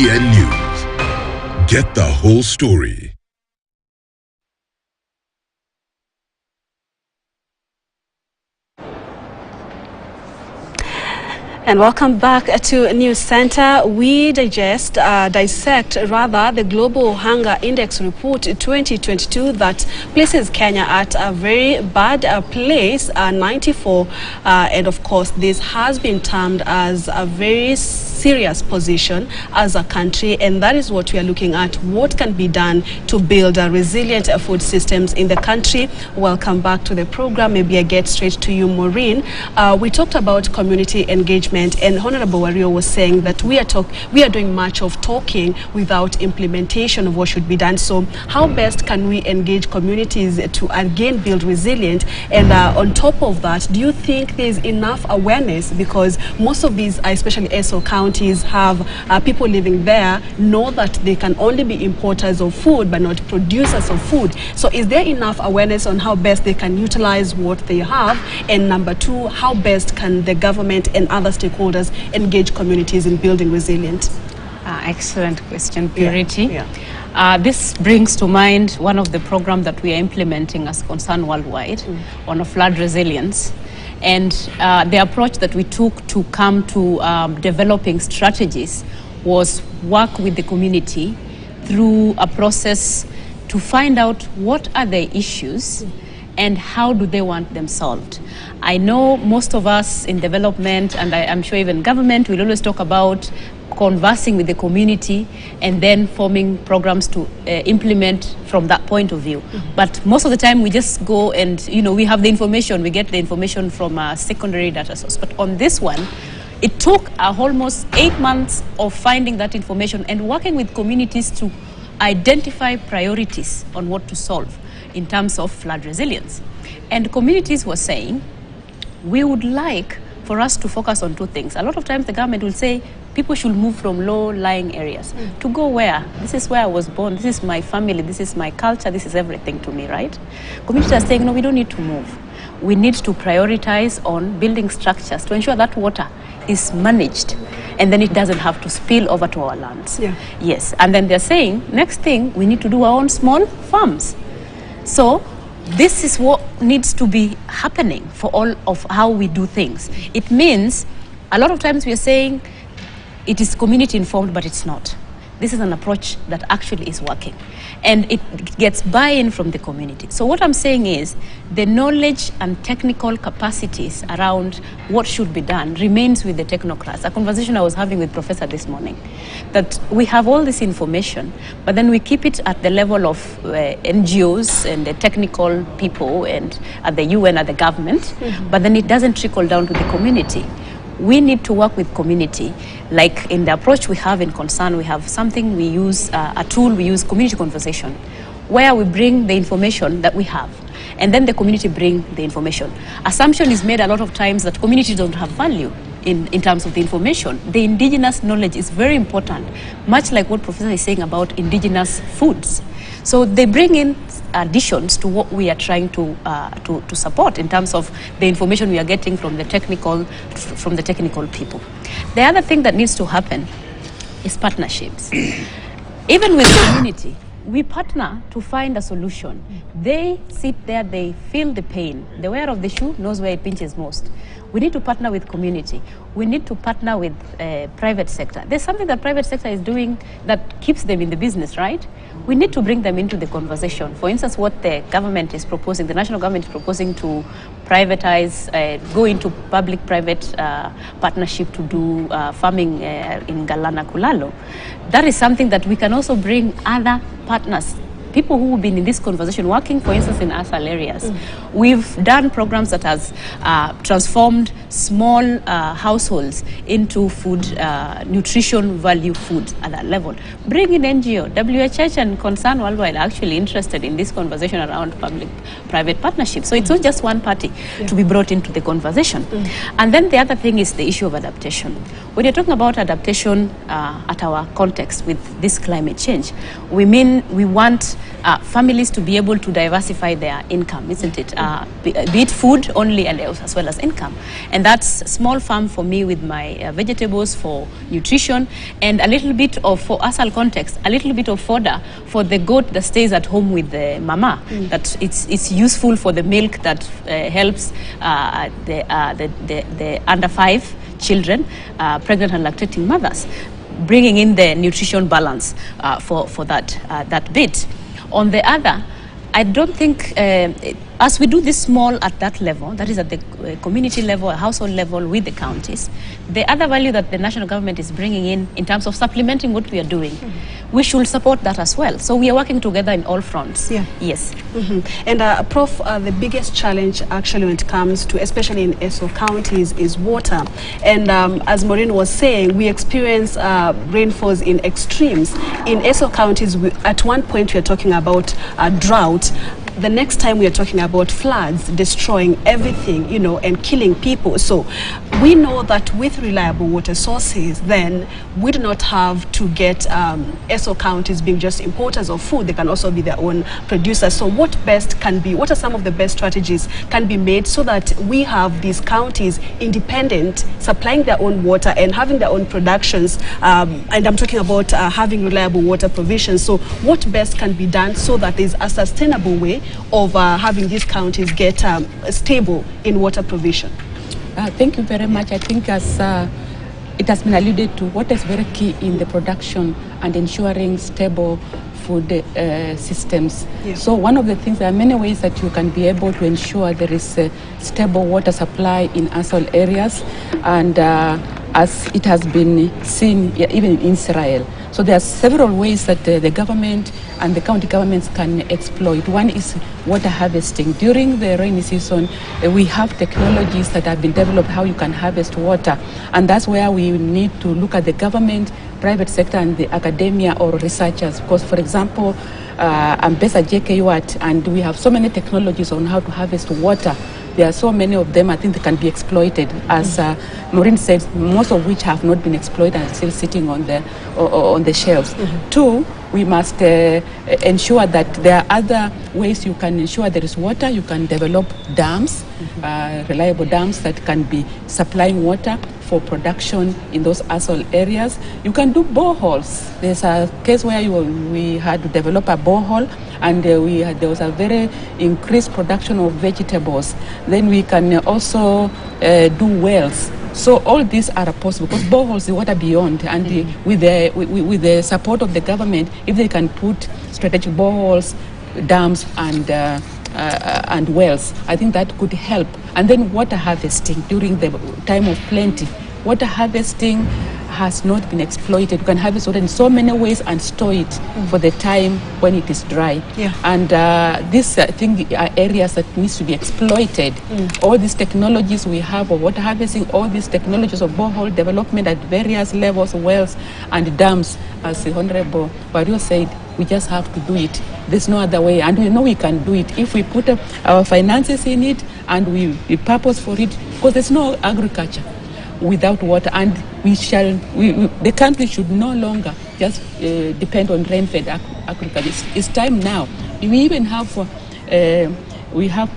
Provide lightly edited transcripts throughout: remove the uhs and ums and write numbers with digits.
KTN News. Get the whole story. And welcome back to News Center. We dissect the Global Hunger Index Report 2022 that places Kenya at a very bad place, 94. And of course, this has been termed as a very serious position as a country. And that is what we are looking at. What can be done to build a resilient food systems in the country? Welcome back to the program. Maybe I get straight to you, Maureen. We talked about community engagement. And Honorable Wario was saying that we are doing much of talking without implementation of what should be done. So how best can we engage communities to again build resilience? And on top of that, do you think there's enough awareness? Because most of these, especially SO counties, have people living there know that they can only be importers of food but not producers of food. So is there enough awareness on how best they can utilize what they have? And number two, how best can the government and other stakeholders engage communities in building resilience? Excellent question, Purity. Yeah. This brings to mind one of the programs that we are implementing as Concern Worldwide on flood resilience. And the approach that we took to come to developing strategies was work with the community through a process to find out what are the issues and how do they want them solved. I know most of us in development, and I'm sure even government, will always talk about conversing with the community and then forming programs to implement from that point of view. But most of the time we just go and, we have the information, we get the information from a secondary data source. But on this one, it took almost 8 months of finding that information and working with communities to identify priorities on what to solve in terms of flood resilience. And communities were saying, we would like for us to focus on two things. A lot of times the government will say people should move from low-lying areas to go where? This is where I was born, this is my family, this is my culture, this is everything to me, right? Communities are saying, no, we don't need to move. We need to prioritize on building structures to ensure that water is managed and then it doesn't have to spill over to our lands. Yeah. Yes, and then they're saying, next thing, we need to do our own small farms. So this is what needs to be happening for all of how we do things. It means a lot of times we are saying it is community informed, but it's not. This is an approach that actually is working. And it gets buy-in from the community. So what I'm saying is the knowledge and technical capacities around what should be done remains with the technocrats. A conversation I was having with Professor this morning, that we have all this information, but then we keep it at the level of NGOs and the technical people and at the UN, at the government, but then it doesn't trickle down to the community. We need to work with community. Like in the approach we have in Concern, we have something we use, a tool we use, community conversation, where we bring the information that we have, and then the community bring the information. Assumption is made a lot of times that communities don't have value in terms of the information. The indigenous knowledge is very important, much like what Professor is saying about indigenous foods. So they bring in additions to what we are trying to support in terms of the information we are getting from the technical people. The other thing that needs to happen is partnerships. Even with the community, we partner to find a solution. They sit there, they feel the pain. The wearer of the shoe knows where it pinches most. We need to partner with community. We need to partner with private sector. There's something that private sector is doing that keeps them in the business, right? We need to bring them into the conversation. For instance, what the government is proposing, the national government is proposing to privatize, go into public-private partnership to do farming in Galana Kulalo. That is something that we can also bring other partners, people who have been in this conversation, working, for instance, in ASAL areas. We've done programs that has transformed small households into food, nutrition value food at that level. Bring in NGO, WHH and Concern Worldwide are actually interested in this conversation around public-private partnership. So it's not just one party to be brought into the conversation. And then the other thing is the issue of adaptation. When you're talking about adaptation at our context with this climate change, we mean we want families to be able to diversify their income, isn't it? Be it food only and as well as income. And that's small farm for me with my vegetables for nutrition, and a little bit of, for asal context, a little bit of fodder for the goat that stays at home with the mama. That it's useful for the milk that helps the under 5 children, pregnant and lactating mothers, bringing in the nutrition balance for that bit. On the other, I don't think, as we do this small at that level, that is at the community level, household level with the counties, the other value that the national government is bringing in terms of supplementing what we are doing, we should support that as well. So we are working together in all fronts. Yeah. Yes. And Prof, the biggest challenge actually when it comes to, especially in ESO counties, is water. And as Maureen was saying, we experience rainfalls in extremes. In ESO counties, at one point we are talking about drought. The next time we are talking about floods destroying everything, you know, and killing people. So we know that with reliable water sources, then we do not have to get ESO counties being just importers of food. They can also be their own producers. So what are some of the best strategies can be made so that we have these counties independent, supplying their own water and having their own productions? And I'm talking about having reliable water provision. So what best can be done so that there's a sustainable way of having these counties get stable in water provision? Thank you very much. I think as it has been alluded to, what is very key in the production and ensuring stable food systems. Yeah. So one of the things, there are many ways that you can be able to ensure there is a stable water supply in asol areas, and as it has been seen even in Israel. So there are several ways that the government and the county governments can exploit. One is water harvesting. During the rainy season, we have technologies that have been developed how you can harvest water. And that's where we need to look at the government, private sector, and the academia or researchers. Because, for example, I'm based at JKUAT, and we have so many technologies on how to harvest water. There are so many of them, I think they can be exploited. As Maureen said, most of which have not been exploited and still sitting on the shelves. Two, we must ensure that there are other ways you can ensure there is water. You can develop dams, reliable dams that can be supplying water for production in those asol areas. You can do boreholes. There's a case where we had to develop a borehole, and there was a very increased production of vegetables. Then we can also do wells. So all these are possible because boreholes, the water beyond, and with the support of the government, if they can put strategic boreholes, dams, and wells, I think that could help. And then water harvesting during the time of plenty. Water harvesting has not been exploited. You can harvest water in so many ways and store it for the time when it is dry. Yeah. And these, I think, are areas that needs to be exploited. All these technologies we have of water harvesting, all these technologies of borehole development at various levels, wells and dams, as the Honorable Barrio said, we just have to do it. There's no other way, and we know we can do it if we put our finances in it and we purpose for it, because there's no agriculture without water, and the country should no longer just depend on rain-fed agriculture. It's time now. We even have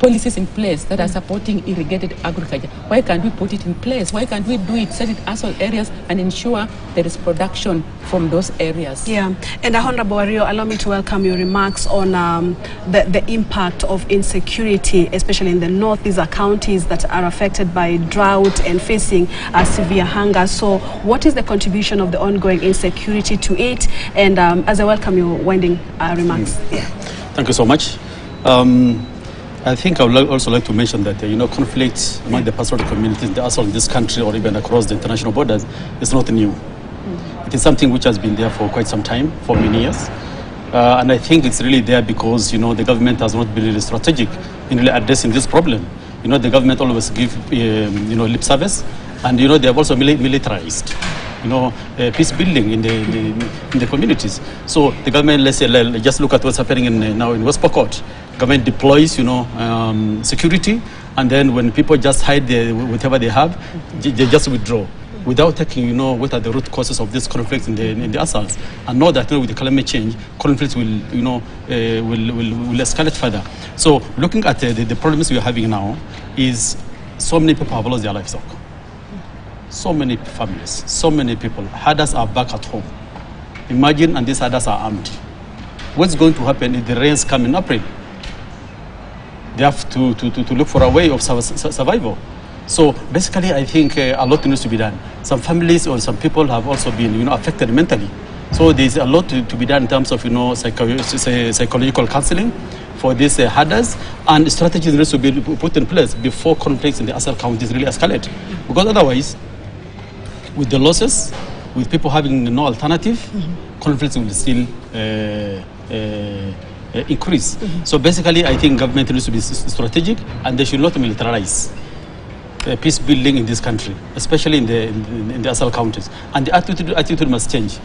policies in place that are supporting irrigated agriculture. Why can't we put it in place? Why can't we do it, set it as all areas, and ensure there is production from those areas? Yeah, and Honorable Wario, allow me to welcome your remarks on the impact of insecurity, especially in the north. These are counties that are affected by drought and facing severe hunger. So what is the contribution of the ongoing insecurity to it? And as I welcome your winding remarks. Yeah. Thank you so much. I think I would also like to mention that, conflict among the pastoral communities, the asol in this country or even across the international borders is not new. It is something which has been there for quite some time, for many years. And I think it's really there because, the government has not been really strategic in really addressing this problem. The government always give, lip service, and, they have also militarized, peace building in the communities. So the government, let's say, just look at what's happening now in West Pokot. Government deploys, security, and then when people just hide whatever they have, they just withdraw. without taking, you know, what are the root causes of this conflict in the assaults, and know that, you know, with the climate change, conflicts will, you know, will escalate further. So looking at the problems we are having now is so many people have lost their livestock. So many families, so many people. Herders are back at home. Imagine, and these herders are armed. What's going to happen if the rains come in April? They have to look for a way of survival. So basically, I think a lot needs to be done. Some families or some people have also been, you know, affected mentally. So there's a lot to be done in terms of, you know, psychological counseling for these herders, and strategies need to be put in place before conflicts in the Asal counties really escalate. Because otherwise, with the losses, with people having no alternative, conflicts will still increase. So basically, I think government needs to be strategic, and they should not militarize peace building in this country, especially in the Asal counties. And the attitude must change.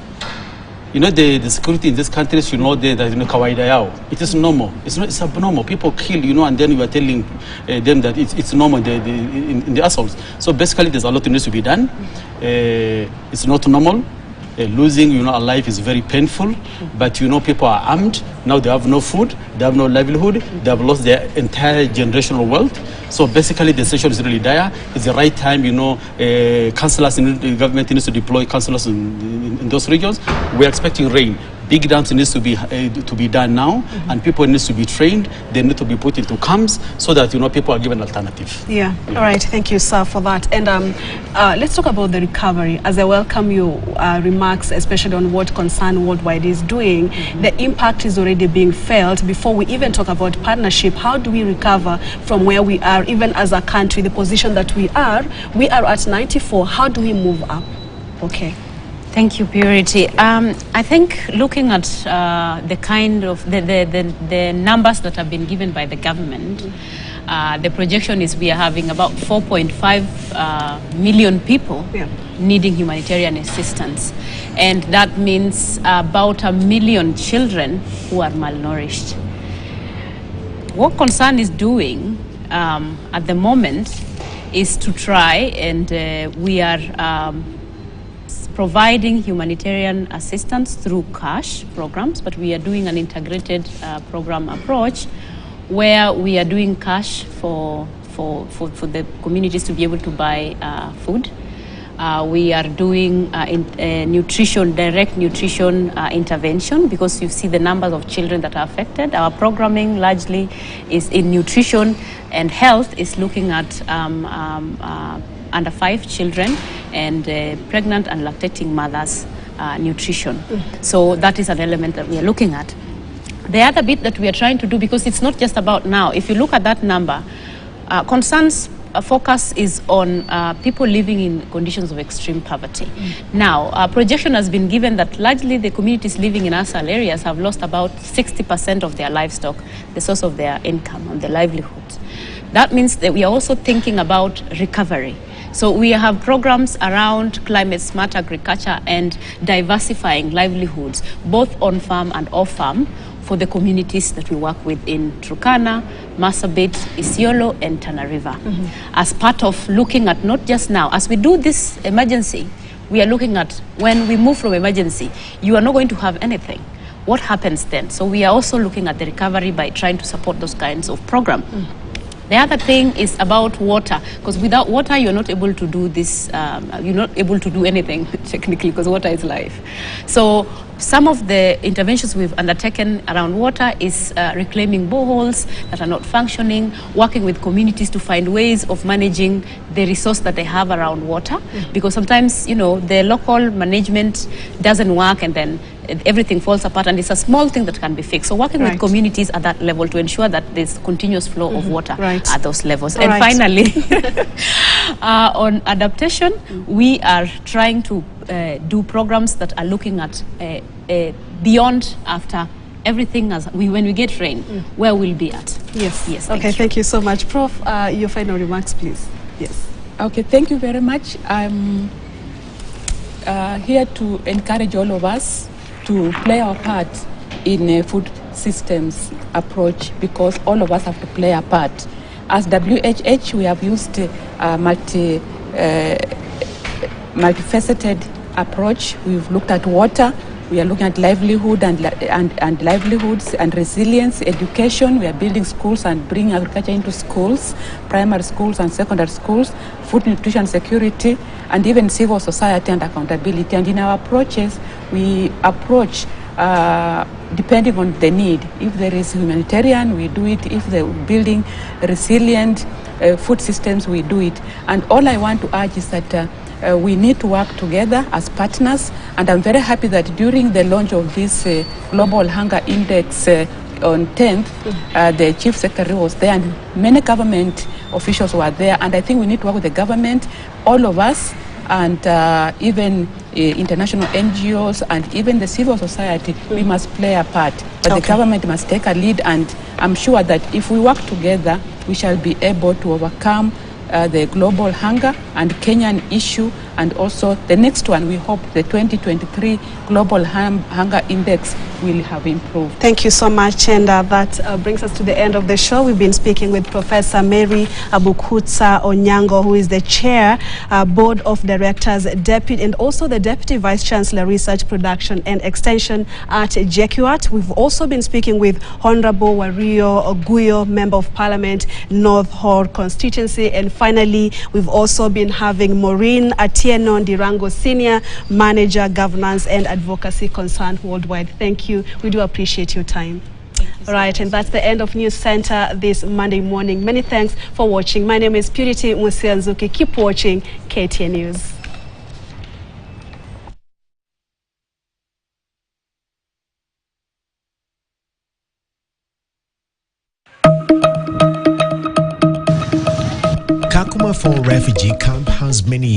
You know, the security in this country should know that, you know, kawaida yao. It is normal. It's abnormal. People kill, you know, and then you are telling them that it's normal in the assaults. So basically, there's a lot that needs to be done. It's not normal. Losing, you know, a life is very painful, but, you know, people are armed. Now they have no food, they have no livelihood, they have lost their entire generational wealth. So basically, the situation is really dire. It's the right time, you know, councillors in the government needs to deploy councillors in those regions. We're expecting rain. Big dams needs to be done now, and people needs to be trained. They need to be put into camps so that, you know, people are given alternative. Yeah. All right. Thank you, sir, for that. And let's talk about the recovery. As I welcome your remarks, especially on what Concern Worldwide is doing, the impact is already being felt. Before we even talk about partnership, how do we recover from where we are, even as a country, the position that we are at 94. How do we move up? Okay. Thank you, Purity. I think looking at the kind of the numbers that have been given by the government, the projection is we are having about 4.5 million people needing humanitarian assistance. And that means about 1 million children who are malnourished. What Concern is doing at the moment is to try, and we are providing humanitarian assistance through cash programs, but we are doing an integrated program approach where we are doing cash for the communities to be able to buy food. We are doing direct nutrition intervention, because you see the numbers of children that are affected. Our programming largely is in nutrition, and health is looking at under 5 children and pregnant and lactating mothers nutrition. So that is an element that we are looking at. The other bit that we are trying to do, because it's not just about now, if you look at that number, Concern's focus is on people living in conditions of extreme poverty. Now, our projection has been given that largely the communities living in Asal areas have lost about 60% of their livestock, the source of their income and their livelihoods. That means that we are also thinking about recovery. So we have programs around climate smart agriculture and diversifying livelihoods, both on farm and off farm, for the communities that we work with in Turkana, Marsabit, Isiolo, and Tana River. As part of looking at not just now, as we do this emergency, we are looking at when we move from emergency, you are not going to have anything. What happens then? So we are also looking at the recovery by trying to support those kinds of programs. The other thing is about water, because without water, you're not able to do this, you're not able to do anything technically, because water is life. So some of the interventions we've undertaken around water is reclaiming boreholes that are not functioning, working with communities to find ways of managing the resource that they have around water, because sometimes, you know, the local management doesn't work, and then everything falls apart, and it's a small thing that can be fixed. So working with communities at that level to ensure that there's continuous flow of water at those levels. And finally, on adaptation, we are trying to do programs that are looking at beyond after everything, as when we get rain, where we'll be at. Yes. Okay, thank you so much. Prof, your final remarks, please. Yes. Okay, thank you very much. I'm here to encourage all of us to play our part in a food systems approach, because all of us have to play a part. As WHH, we have used multifaceted approach. We've looked at water. We are looking at livelihood and livelihoods and resilience, education. We are building schools and bringing agriculture into schools, primary schools and secondary schools, food, nutrition, security, and even civil society and accountability. And in our approaches, we approach depending on the need. If there is humanitarian, we do it. If they're building resilient food systems, we do it. And all I want to urge is that we need to work together as partners, and I'm very happy that during the launch of this Global Hunger Index on 10th, the Chief Secretary was there and many government officials were there, and I think we need to work with the government, all of us, and even international NGOs and even the civil society. We must play a part, but the government must take a lead, and I'm sure that if we work together, we shall be able to overcome the global hunger and Kenyan issue, and also the next one, we hope the 2023 Global Hunger Index will have improved. Thank you so much, and that brings us to the end of the show. We've been speaking with Professor Mary Abukutsa Onyango, who is the Chair, Board of Directors, Deputy, and also the Deputy Vice Chancellor, Research, Production and Extension at JKUAT. We've also been speaking with Honorable Wario Oguyo, Member of Parliament, North Hall constituency, and finally, we've also been having Maureen Atieno Ndirango, Senior Manager, Governance and Advocacy Concerned Worldwide. Thank you. We do appreciate your time. All right, and that's the end of News Center this Monday morning. Many thanks for watching. My name is Purity Musianzuki. Keep watching KTN News. Kakuma 4 refugee camp has many